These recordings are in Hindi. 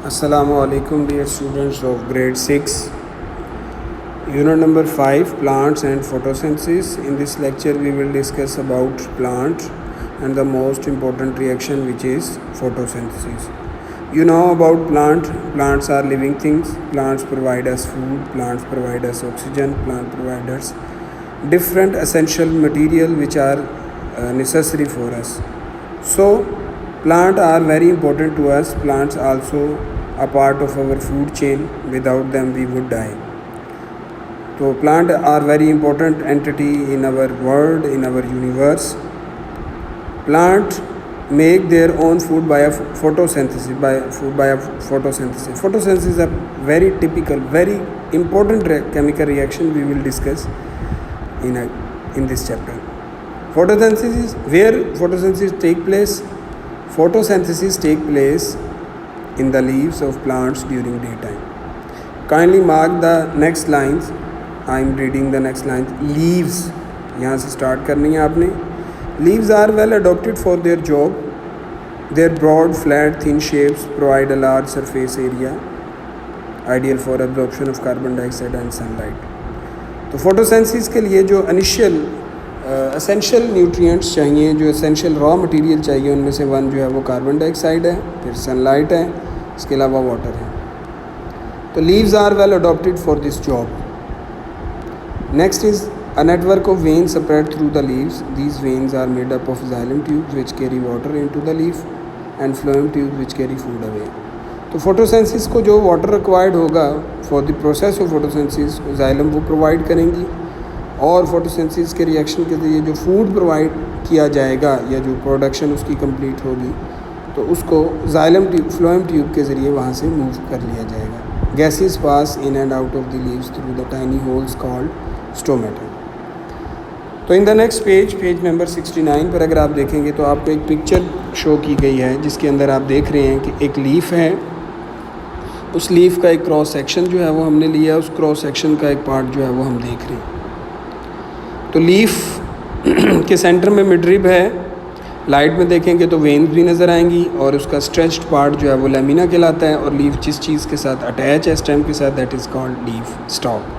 Assalamu alaikum dear students of grade 6 unit number 5 plants and photosynthesis. In this lecture we will discuss about plant and the most important reaction which is photosynthesis. You know about plants are living things. Plants provide us food, plants provide us oxygen, plant provide us different essential material which are necessary for us. So plants are very important to us. Plants also a part of our food chain. Without them we would die. So plants are very important entity in our world, in our universe. Plants make their own food by a photosynthesis. Photosynthesis is a very typical, very important chemical reaction we will discuss in this chapter. Photosynthesis, where photosynthesis take place? Photosynthesis take place in the leaves of plants during daytime. Kindly mark the next lines. I am reading the next lines. Leaves, यहाँ से start करनी है आपने. Leaves are well adapted for their job. Their broad, flat, thin shapes provide a large surface area, ideal for absorption of carbon dioxide and sunlight. तो photosynthesis के लिए जो initial essential nutrients चाहिए, जो essential raw material चाहिए, उनमें से वन जो है वो कार्बन डाइऑक्साइड है, फिर सनलाइट है, इसके अलावा वाटर है. तो leaves are well adopted for this job. Next is a network of veins spread through the leaves. These veins are made up of xylem tubes which carry water into the leaf and phloem tubes which carry food away. तो फोटोसिंथेसिस को जो वाटर रिक्वायर्ड होगा for the process of photosynthesis, xylem वो प्रोवाइड करेंगी, और फोटोसिंथेसिस के रिएक्शन के ज़रिए जो फूड प्रोवाइड किया जाएगा या जो प्रोडक्शन उसकी कंप्लीट होगी तो उसको जाइलम ट्यूब, फ्लोएम ट्यूब के ज़रिए वहाँ से मूव कर लिया जाएगा. Gases pass in and out of the leaves through the tiny holes called stomata. तो in the next page number 69 पर अगर आप देखेंगे तो आपको एक पिक्चर शो की गई है जिसके अंदर आप देख रहे हैं कि एक लीफ है. उस लीफ का एक क्रॉस सेक्शन जो है वो हमने लिया, उस क्रॉस सेक्शन का एक पार्ट जो है वो हम देख रहे हैं. तो लीफ के सेंटर में मिडरिब है. लाइट में देखेंगे तो वेन्स भी नज़र आएंगी और उसका स्ट्रेच्ड पार्ट जो है वो लेमिना कहलाता है. और लीफ जिस चीज़ के साथ अटैच है स्टेम के साथ, that is called leaf stock.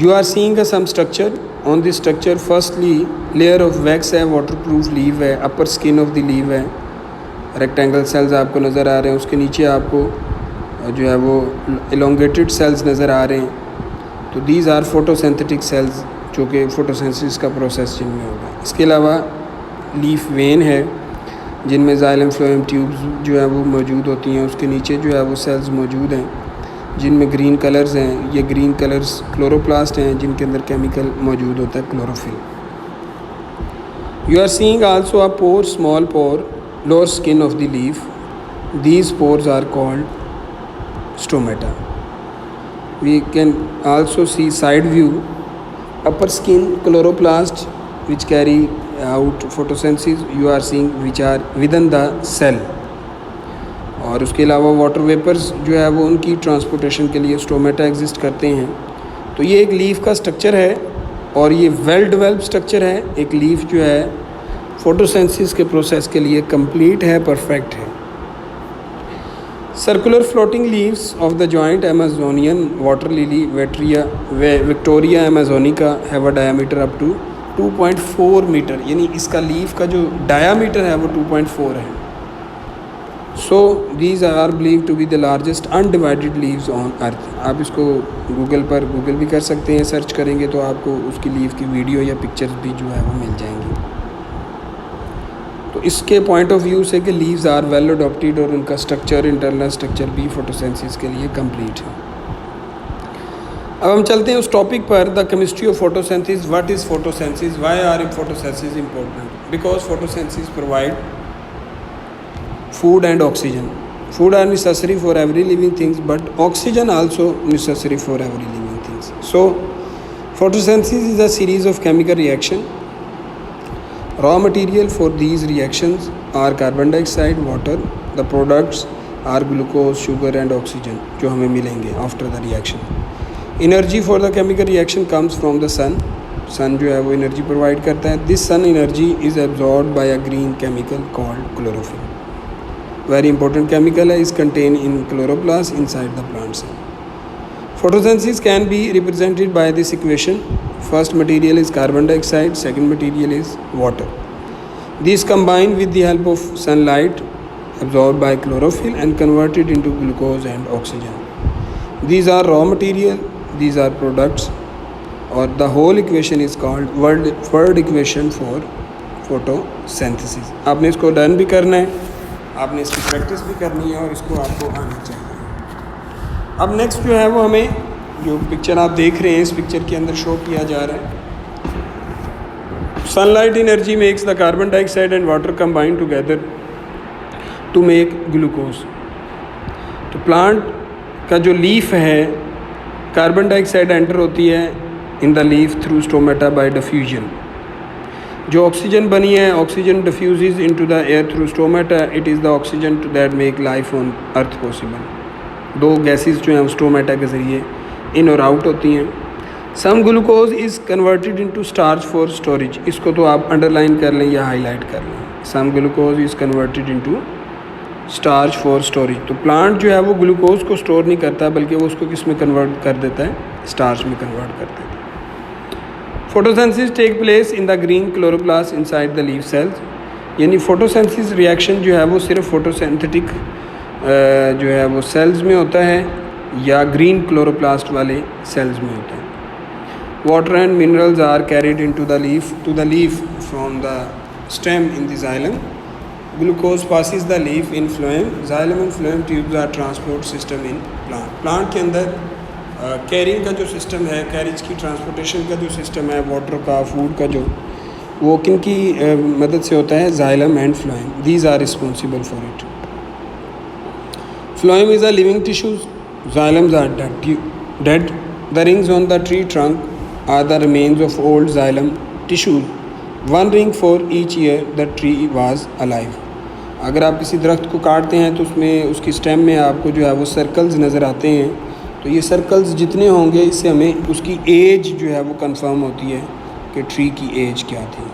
You are seeing some structure. On this structure, firstly, layer of wax है, waterproof leaf है, upper skin of the leaf है, rectangle cells आपको नज़र आ रहे हैं. उसके नीचे आपको जो है वो elongated cells नज़र आ रहे हैं. तो these are photosynthetic cells जो कि photosynthesis का प्रोसेस जिनमें होगा. इसके अलावा लीफ वेन है जिनमें जाइलम फ्लोएम ट्यूब्स जो है वो मौजूद होती हैं. उसके नीचे जो है वो सेल्स मौजूद हैं जिनमें ग्रीन कलर्स हैं. ये ग्रीन कलर्स क्लोरोप्लास्ट हैं जिनके अंदर केमिकल मौजूद होता है chlorophyll. You are seeing also a pore, small pore, lower skin of the leaf. These pores are called stomata. We can also see side view, upper skin chloroplast which carry out photosynthesis you are seeing which are within the cell. और उसके अलावा वाटर वेपर्स जो है वो उनकी ट्रांसपोर्टेशन के लिए स्टोमेटा एग्जिस्ट करते हैं. तो ये एक लीफ का स्ट्रक्चर है और ये वेल डेवलप्ड स्ट्रक्चर है. एक लीफ जो है फोटोसिंथेसिस के प्रोसेस के लिए कंप्लीट है, परफेक्ट है. Circular floating leaves of the giant Amazonian water lily Victoria amazonica have a diameter up to 2.4 metre. यानी इसका लीफ का जो डायामीटर है वो 2.4 है. So these are believed to be the largest undivided leaves on earth. आप इसको गूगल भी कर सकते हैं. सर्च करेंगे तो आपको उसकी लीफ की वीडियो या पिक्चर्स भी जो है वो मिल जाएंगी. तो इसके पॉइंट ऑफ व्यू से कि लीव्स आर वेल अडॉप्टेड और उनका स्ट्रक्चर, इंटरनल स्ट्रक्चर भी फोटोसिंथेसिस के लिए कंप्लीट है. अब हम चलते हैं उस टॉपिक पर, the chemistry of photosynthesis. What is photosynthesis? Why are photosynthesis important? Because photosynthesis provide food and oxygen. Food are necessary for every living things, but oxygen also necessary for every living things. So photosynthesis is a series of chemical reaction. Raw material for these reactions are carbon dioxide, water. The products are glucose, sugar and oxygen जो हमें मिलेंगे after the reaction. Energy for the chemical reaction comes from the sun. सन जो है वो एनर्जी प्रोवाइड करता है. This sun energy is absorb by a green chemical called chlorophyll. Very important chemical है, is contain in chloroplast inside the plant cell. Photosynthesis can be represented by this equation. First material is carbon dioxide, second material is water. These combine with the help of sunlight absorbed by chlorophyll and converted into glucose and oxygen. These are raw material, these are products, or the whole equation is called word equation for photosynthesis. आपने इसको डन भी करना है, आपने इसकी प्रैक्टिस भी करनी है और इसको आपको आना चाहिए. अब नेक्स्ट जो है वो हमें जो पिक्चर आप देख रहे हैं इस पिक्चर के अंदर शो किया जा रहा है. Sunlight energy makes the carbon dioxide and water combine together to make glucose. तो प्लांट का जो लीफ है, कार्बन डाइऑक्साइड एंटर होती है in the leaf through stomata by diffusion. जो ऑक्सीजन बनी है, oxygen diffuses into the air through stomata. It is the oxygen that make life on earth possible. दो गैसेस जो हैं स्टोमेटा के ज़रिए इन और आउट होती हैं. Some glucose is converted into starch for storage. इसको तो आप अंडरलाइन कर लें या हाईलाइट कर लें. Some glucose is converted into starch for storage. तो प्लांट जो है वो ग्लूकोज को स्टोर नहीं करता बल्कि वो उसको किस में कन्वर्ट कर देता है, स्टार्च में कन्वर्ट कर देता है. Photosynthesis take place in the green chloroplast inside the leaf cells. यानी फोटोसिंथेसिस रिएक्शन जो है वो सिर्फ फोटोसिंथेटिक जो है वो सेल्स में होता है या ग्रीन क्लोरोप्लास्ट वाले सेल्स में होता है. Water and minerals are carried into the leaf from the stem in the xylem. Glucose passes the leaf in phloem. Xylem and phloem tubes are transport system in plant. Plant के अंदर कैरिंग का जो सिस्टम है, कैरिज की ट्रांसपोर्टेशन का जो सिस्टम है, वाटर का, फूड का जो, वो किन की मदद से होता है, xylem and phloem. These are responsible for it. Phloem is a living tissue. Xylems are dead. The rings on the tree trunk are the remains of old xylem tissues. One ring for each year the tree was alive. अगर आप किसी दरख्त को काटते हैं तो उसमें उसकी स्टेम में आपको जो है वो सर्कल्स नज़र आते हैं. तो ये सर्कल्स जितने होंगे इससे हमें उसकी एज जो है वो कंफर्म होती है कि ट्री की एज क्या थी.